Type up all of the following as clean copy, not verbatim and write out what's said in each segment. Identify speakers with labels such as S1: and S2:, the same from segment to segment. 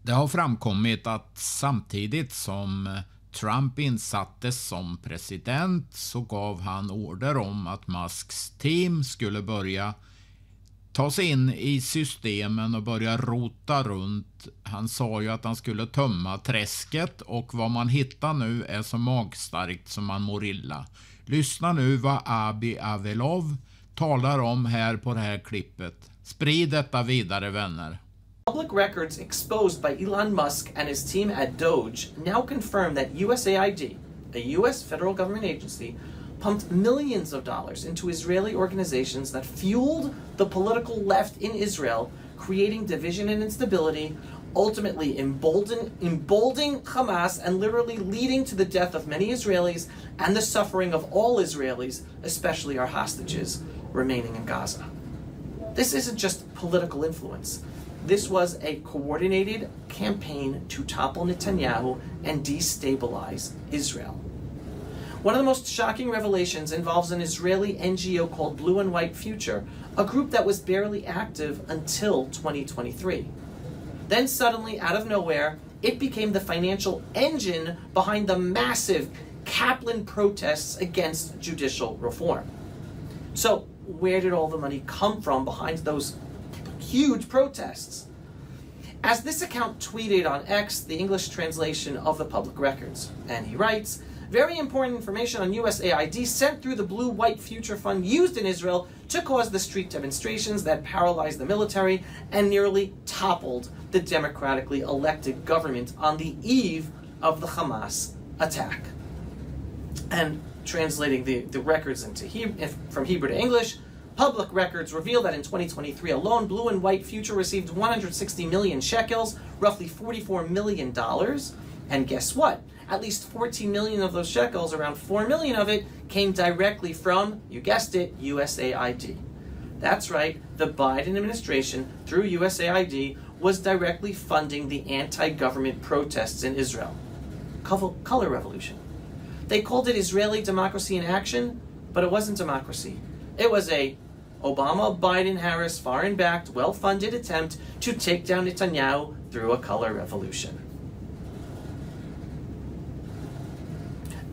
S1: Det har framkommit att samtidigt som Trump insattes som president så gav han order om att Musks team skulle börja ta sig in i systemen och börja rota runt. Han sa ju att han skulle tömma träsket, och vad man hittar nu är så magstarkt som man mår illa. Lyssna nu vad Abi Avelov talar om här på det här klippet. Sprid detta vidare, vänner.
S2: Public records exposed by Elon Musk and his team at Doge now confirm that USAID, a US federal government agency, pumped millions of dollars into Israeli organizations that fueled the political left in Israel, creating division and instability, ultimately emboldening Hamas and literally leading to the death of many Israelis and the suffering of all Israelis, especially our hostages remaining in Gaza. This isn't just political influence. This was a coordinated campaign to topple Netanyahu and destabilize Israel. One of the most shocking revelations involves an Israeli NGO called Blue and White Future, a group that was barely active until 2023. Then suddenly, out of nowhere, it became the financial engine behind the massive Kaplan protests against judicial reform. So, where did all the money come from behind those huge protests? As this account tweeted on X, the English translation of the public records, and he writes, very important information on USAID sent through the Blue-White Future Fund used in Israel to cause the street demonstrations that paralyzed the military and nearly toppled the democratically elected government on the eve of the Hamas attack. And translating the records into from Hebrew to English, public records reveal that in 2023 alone, Blue and White Future received 160 million shekels, roughly $44 million. And guess what? At least 14 million of those shekels, around 4 million of it, came directly from, you guessed it, USAID. That's right, the Biden administration, through USAID, was directly funding the anti-government protests in Israel. Color revolution. They called it Israeli democracy in action, but it wasn't democracy. It was a Obama-Biden-Harris foreign-backed, well-funded attempt to take down Netanyahu through a color revolution.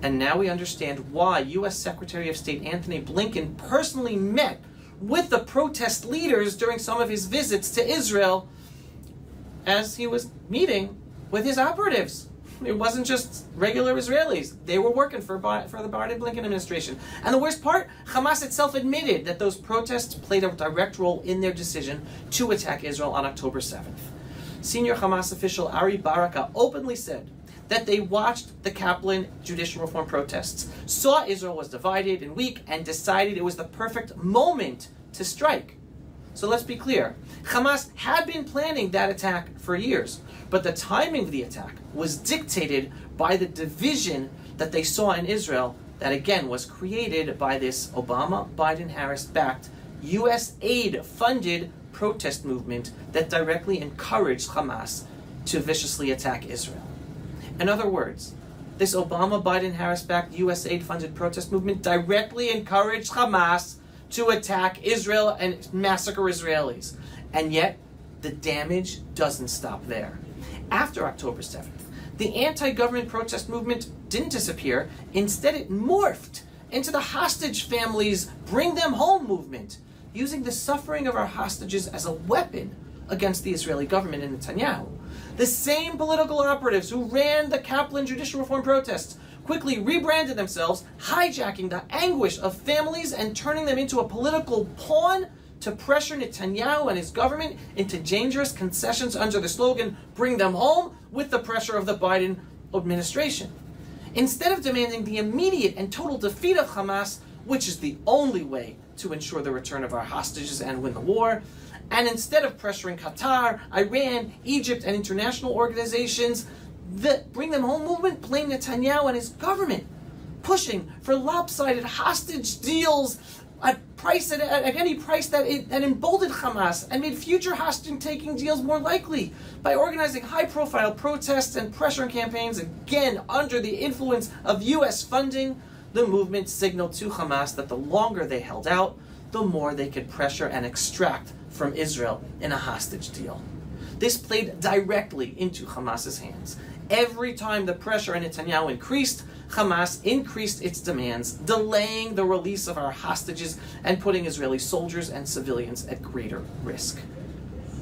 S2: And now we understand why U.S. Secretary of State Antony Blinken personally met with the protest leaders during some of his visits to Israel as he was meeting with his operatives. It wasn't just regular Israelis. They were working for the Biden-Blinken administration. And the worst part, Hamas itself admitted that those protests played a direct role in their decision to attack Israel on October 7th. Senior Hamas official Ari Baraka openly said that they watched the Kaplan judicial reform protests, saw Israel was divided and weak, and decided it was the perfect moment to strike. So let's be clear. Hamas had been planning that attack for years, but the timing of the attack was dictated by the division that they saw in Israel that, again, was created by this Obama-Biden-Harris-backed, U.S. aid-funded protest movement that directly encouraged Hamas to viciously attack Israel. In other words, this Obama-Biden-Harris-backed U.S. aid-funded protest movement directly encouraged Hamas to attack Israel and massacre Israelis. And yet, the damage doesn't stop there. After October 7th, the anti-government protest movement didn't disappear. Instead, it morphed into the hostage families bring them home movement, using the suffering of our hostages as a weapon against the Israeli government and Netanyahu. The same political operatives who ran the Kaplan judicial reform protests quickly rebranded themselves, hijacking the anguish of families and turning them into a political pawn to pressure Netanyahu and his government into dangerous concessions under the slogan, "Bring them home," with the pressure of the Biden administration. Instead of demanding the immediate and total defeat of Hamas, which is the only way to ensure the return of our hostages and win the war, and instead of pressuring Qatar, Iran, Egypt, and international organizations, the Bring Them Home movement blamed Netanyahu and his government, pushing for lopsided hostage deals at any price that emboldened Hamas and made future hostage-taking deals more likely by organizing high-profile protests and pressure campaigns, again under the influence of U.S. funding. The movement signaled to Hamas that the longer they held out, the more they could pressure and extract from Israel in a hostage deal. This played directly into Hamas's hands. Every time the pressure on Netanyahu increased, Hamas increased its demands, delaying the release of our hostages and putting Israeli soldiers and civilians at greater risk.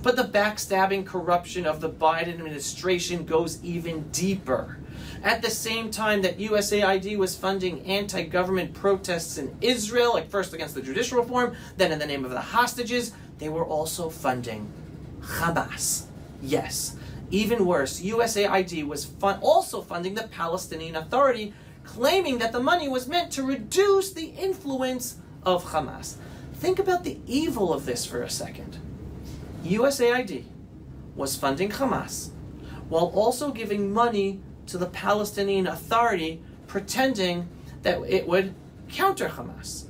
S2: But the backstabbing corruption of the Biden administration goes even deeper. At the same time that USAID was funding anti-government protests in Israel, like first against the judicial reform, then in the name of the hostages, they were also funding Hamas. Yes, even worse, USAID was also funding the Palestinian Authority, claiming that the money was meant to reduce the influence of Hamas. Think about the evil of this for a second. USAID was funding Hamas while also giving money to the Palestinian Authority, pretending that it would counter Hamas.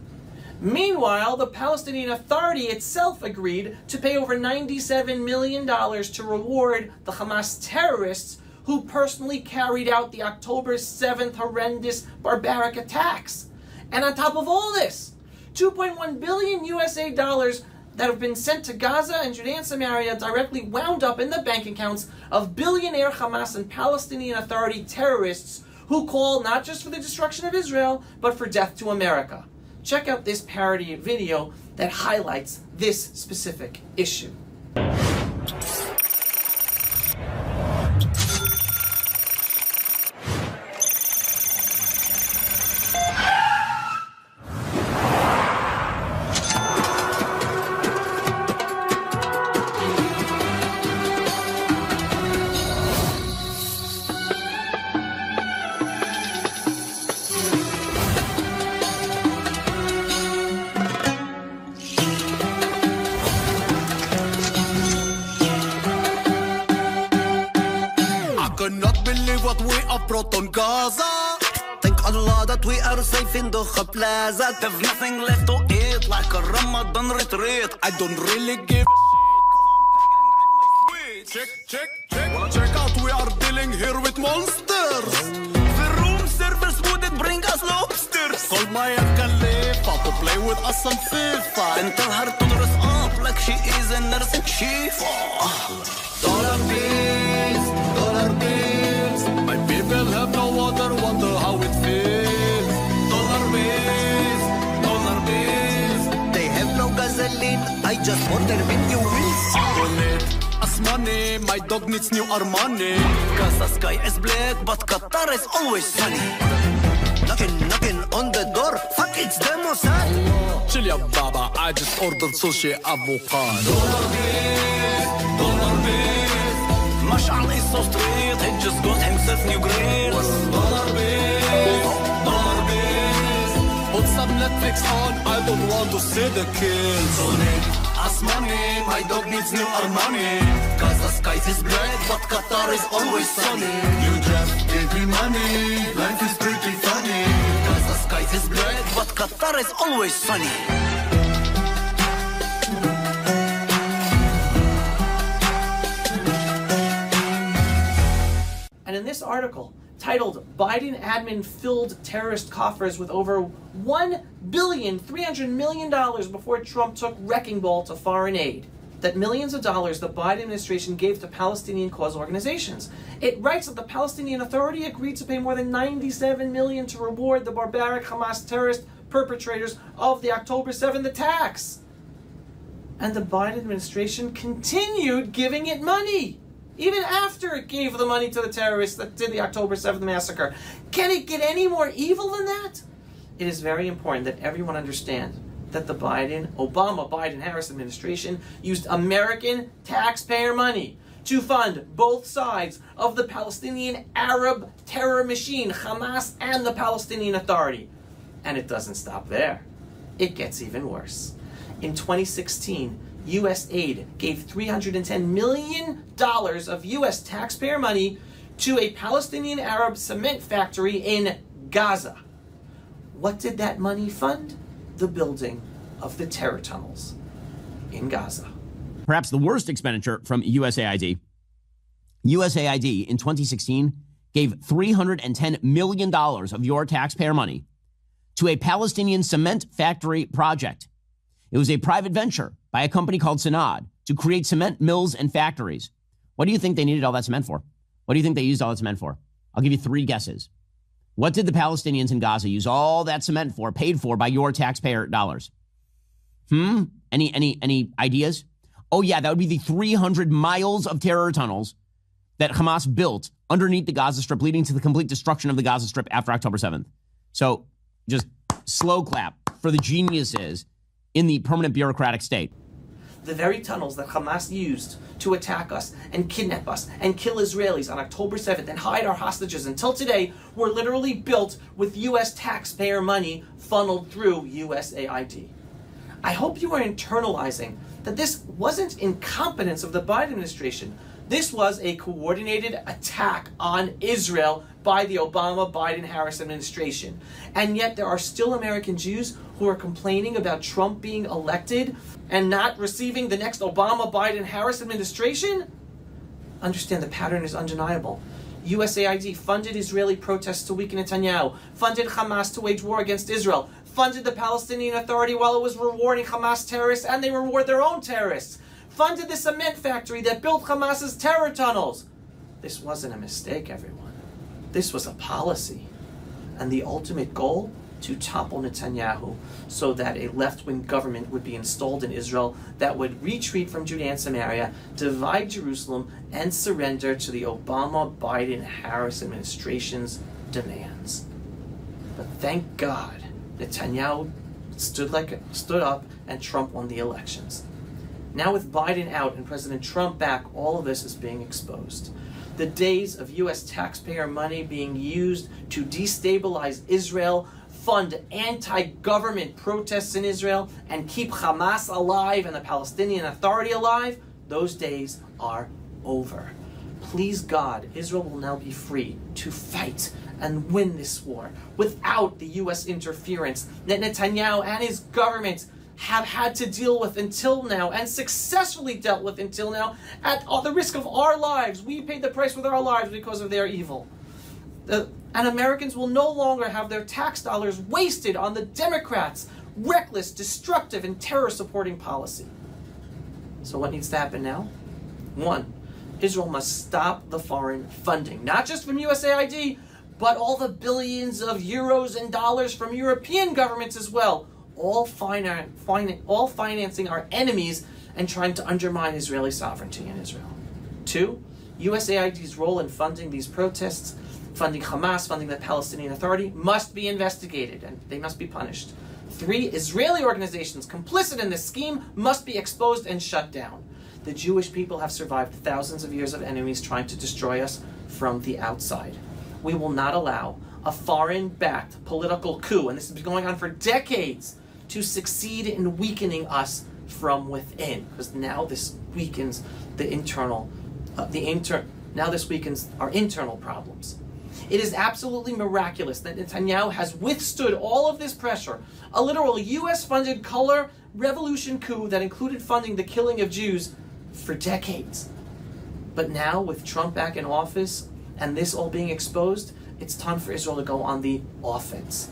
S2: Meanwhile, the Palestinian Authority itself agreed to pay over $97 million to reward the Hamas terrorists who personally carried out the October 7th horrendous barbaric attacks. And on top of all this, 2.1 billion USA dollars that have been sent to Gaza and Judea and Samaria directly wound up in the bank accounts of billionaire Hamas and Palestinian Authority terrorists who call not just for the destruction of Israel, but for death to America. Check out this parody video that highlights this specific issue.
S3: What we have brought on Gaza. Thank Allah that we are safe in the plaza. Have nothing left to eat like a Ramadan retreat. I don't really give a shit. Check out, we are dealing here with monsters. The room service wouldn't bring us lobsters. Call Maya Khalifa to play with us on FIFA and tell her to dress up like she is a nurse in chief. Dollar bills, dollar bills. My people have no water, wonder how it feels. Dollar bills, dollar bills. They have no gasoline, I just order with you wheels. Donate us money, my dog needs new Armani. Cause the sky is black, but Qatar is always sunny. Knocking on the door, fuck it's the Mossad. Chill ya baba, I just ordered sushi avocado. Dollar bills, dollar bills. Mashal is so straight, he just got himself new grills. Dollar bills, dollar bills. Put some Netflix on, I don't want to see the kills. Donate us money, my dog needs new Armani. Cause the sky is black, but Qatar is always sunny. You just give me money, life is pretty funny. Cause the sky is black, but Qatar is always sunny.
S2: And in this article, titled Biden Admin Filled Terrorist Coffers with Over $1,300,000,000 before Trump took wrecking ball to foreign aid, that millions of dollars the Biden administration gave to Palestinian cause organizations. It writes that the Palestinian Authority agreed to pay more than $97 million to reward the barbaric Hamas terrorist perpetrators of the October 7th attacks. And the Biden administration continued giving it money, even after it gave the money to the terrorists that did the October 7th massacre. Can it get any more evil than that? It is very important that everyone understand that the Obama-Biden-Harris administration used American taxpayer money to fund both sides of the Palestinian Arab terror machine, Hamas and the Palestinian Authority. And it doesn't stop there. It gets even worse. In 2016, U.S. aid gave $310 million of U.S. taxpayer money to a Palestinian Arab cement factory in Gaza. What did that money fund? The building of the terror tunnels in Gaza.
S4: Perhaps the worst expenditure from USAID. USAID in 2016 gave $310 million of your taxpayer money to a Palestinian cement factory project. It was a private venture by a company called Sanad to create cement mills and factories What do you think they needed all that cement for? What do you think they used all that cement for? I'll give you 3 guesses. What did the Palestinians in Gaza use all that cement for, paid for by your taxpayer dollars? Any ideas? Oh, yeah, that would be the 300 miles of terror tunnels that Hamas built underneath the Gaza Strip, leading to the complete destruction of the Gaza Strip after October 7th. So just slow clap for the geniuses in the permanent bureaucratic state.
S2: The very tunnels that Hamas used to attack us and kidnap us and kill Israelis on October 7th and hide our hostages until today were literally built with U.S. taxpayer money funneled through USAID. I hope you are internalizing that this wasn't incompetence of the Biden administration. This was a coordinated attack on Israel by the Obama-Biden-Harris administration. And yet there are still American Jews who are complaining about Trump being elected and not receiving the next Obama-Biden-Harris administration? Understand the pattern is undeniable. USAID funded Israeli protests to weaken Netanyahu, funded Hamas to wage war against Israel, funded the Palestinian Authority while it was rewarding Hamas terrorists, and they reward their own terrorists, funded the cement factory that built Hamas's terror tunnels. This wasn't a mistake, everyone. This was a policy. And the ultimate goal? To topple Netanyahu so that a left-wing government would be installed in Israel that would retreat from Judea and Samaria, divide Jerusalem, and surrender to the Obama-Biden-Harris administration's demands. But thank God, Netanyahu stood up and Trump won the elections. Now with Biden out and President Trump back, all of this is being exposed. The days of U.S. taxpayer money being used to destabilize Israel, fund anti-government protests in Israel, and keep Hamas alive and the Palestinian Authority alive, those days are over. Please God, Israel will now be free to fight and win this war without the U.S. interference that Netanyahu and his government have had to deal with until now, and successfully dealt with until now, at the risk of our lives. We paid the price with our lives because of their evil. And Americans will no longer have their tax dollars wasted on the Democrats' reckless, destructive, and terror-supporting policy. So what needs to happen now? 1, Israel must stop the foreign funding, not just from USAID, but all the billions of euros and dollars from European governments as well, all financing our enemies and trying to undermine Israeli sovereignty in Israel. 2, USAID's role in funding these protests, funding Hamas, funding the Palestinian Authority, must be investigated and they must be punished. 3, Israeli organizations complicit in this scheme must be exposed and shut down. The Jewish people have survived thousands of years of enemies trying to destroy us from the outside. We will not allow a foreign-backed political coup, and this has been going on for decades, to succeed in weakening us from within, because now this weakens now this weakens our internal problems. It is absolutely miraculous that Netanyahu has withstood all of this pressure, a literal US-funded color revolution coup that included funding the killing of Jews for decades. But now, with Trump back in office and this all being exposed, it's time for Israel to go on the offense.